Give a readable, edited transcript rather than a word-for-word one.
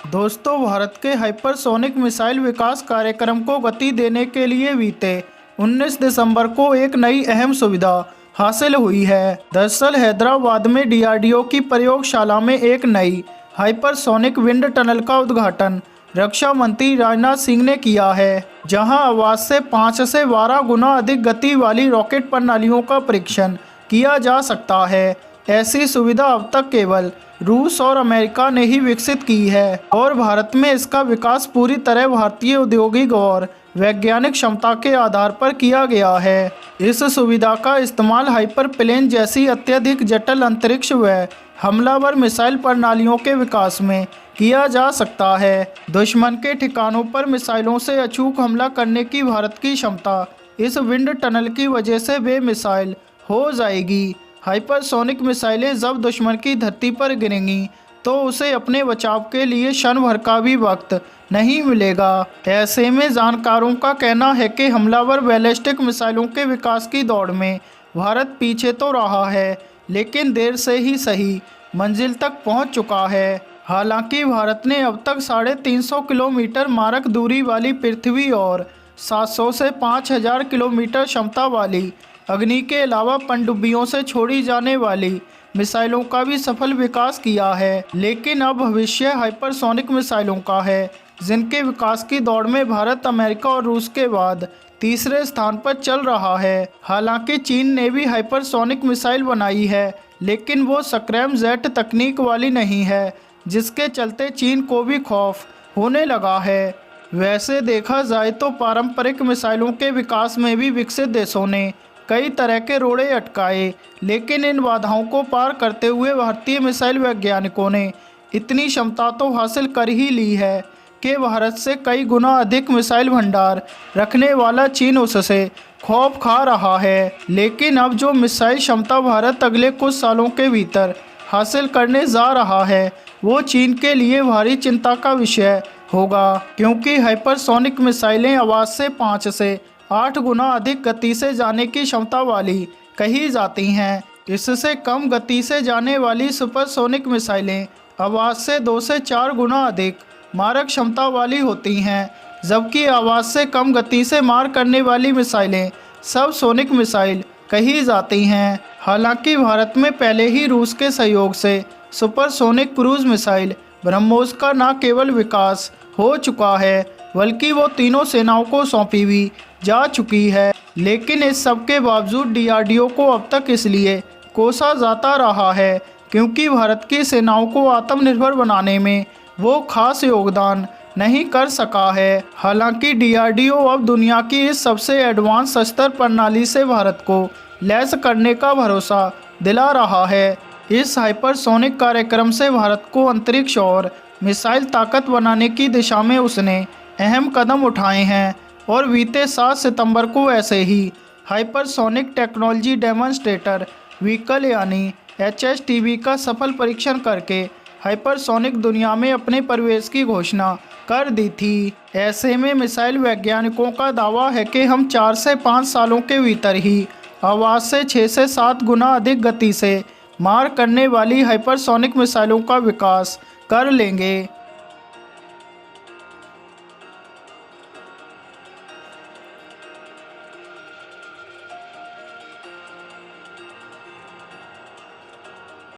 दोस्तों, भारत के hypersonic missile विकास कार्यक्रम को गति देने के लिए बीते 19 दिसंबर को एक नई अहम सुविधा हासिल हुई है। दरअसल हैदराबाद में डीआरडीओ की प्रयोगशाला में एक नई हाइपरसोनिक विंड टनल का उद्घाटन रक्षा मंत्री राजनाथ सिंह ने किया है, जहां आवाज से 5 से 12 गुना अधिक गति वाली रॉकेट प्रणालियों का परीक्षण किया जा सकता है। ऐसी सुविधा अब तक केवल रूस और अमेरिका ने ही विकसित की है और भारत में इसका विकास पूरी तरह भारतीय औद्योगिक और वैज्ञानिक क्षमता के आधार पर किया गया है। इस सुविधा का इस्तेमाल हाइपर प्लेन जैसी अत्यधिक जटिल अंतरिक्ष व हमलावर मिसाइल प्रणालियों के विकास में किया जा सकता है। दुश्मन के ठिकानों पर मिसाइलों से अचूक हमला करने की भारत की क्षमता इस विंड टनल की वजह से बेमिसाइल हो जाएगी। हाइपरसोनिक मिसाइलें जब दुश्मन की धरती पर गिरेंगी तो उसे अपने बचाव के लिए क्षण भर का भी वक्त नहीं मिलेगा। ऐसे में जानकारों का कहना है कि हमलावर बैलिस्टिक मिसाइलों के विकास की दौड़ में भारत पीछे तो रहा है, लेकिन देर से ही सही मंजिल तक पहुंच चुका है। हालांकि भारत ने अब तक 350 किलोमीटर मारक दूरी वाली पृथ्वी और 700 से 5000 किलोमीटर क्षमता वाली अग्नि के अलावा पनडुब्बियों से छोड़ी जाने वाली मिसाइलों का भी सफल विकास किया है। लेकिन अब भविष्य हाइपरसोनिक मिसाइलों का है, जिनके विकास की दौड़ में भारत अमेरिका और रूस के बाद तीसरे स्थान पर चल रहा है। हालांकि चीन ने भी हाइपरसोनिक मिसाइल बनाई है, लेकिन वो स्क्रैम जेट तकनीक वाली नहीं है, जिसके चलते चीन को भी खौफ होने लगा है। वैसे देखा जाए तो पारंपरिक मिसाइलों के विकास में भी विकसित देशों ने कई तरह के रोड़े अटकाए, लेकिन इन बाधाओं को पार करते हुए भारतीय मिसाइल वैज्ञानिकों ने इतनी क्षमता तो हासिल कर ही ली है कि भारत से कई गुना अधिक मिसाइल भंडार रखने वाला चीन उससे खौफ खा रहा है। लेकिन अब जो मिसाइल क्षमता भारत अगले कुछ सालों के भीतर हासिल करने जा रहा है, वो चीन के लिए भारी चिंता का विषय होगा, क्योंकि हाइपरसोनिक मिसाइलें आवाज़ से 5 से 8 गुना अधिक गति से जाने की क्षमता वाली कही जाती हैं। इससे कम गति से जाने वाली सुपरसोनिक मिसाइलें आवाज़ से 2 से 4 गुना अधिक मारक क्षमता वाली होती हैं, जबकि आवाज़ से कम गति से मार करने वाली मिसाइलें सबसोनिक मिसाइल कही जाती हैं। हालांकि भारत में पहले ही रूस के सहयोग से सुपरसोनिक क्रूज मिसाइल ब्रह्मोस का न केवल विकास हो चुका है, बल्कि वो तीनों सेनाओं को सौंपी भी जा चुकी है। लेकिन इस सब के बावजूद डीआरडीओ को अब तक इसलिए कोसा जाता रहा है क्योंकि भारत की सेनाओं को आत्मनिर्भर बनाने में वो खास योगदान नहीं कर सका है। हालांकि डीआरडीओ अब दुनिया की इस सबसे एडवांस शस्त्र प्रणाली से भारत को लैस करने का भरोसा दिला रहा है। इस हाइपरसोनिक कार्यक्रम से भारत को अंतरिक्ष और मिसाइल ताकत बनाने की दिशा में उसने अहम कदम उठाए हैं और बीते 7 सितंबर को ऐसे ही हाइपरसोनिक टेक्नोलॉजी डेमोन्स्ट्रेटर व्हीकल यानी HSTV का सफल परीक्षण करके हाइपरसोनिक दुनिया में अपने प्रवेश की घोषणा कर दी थी। ऐसे में मिसाइल वैज्ञानिकों का दावा है कि हम 4 से 5 सालों के भीतर ही आवाज़ से 6 से 7 गुना अधिक गति से मार करने वाली हाइपरसोनिक मिसाइलों का विकास कर लेंगे।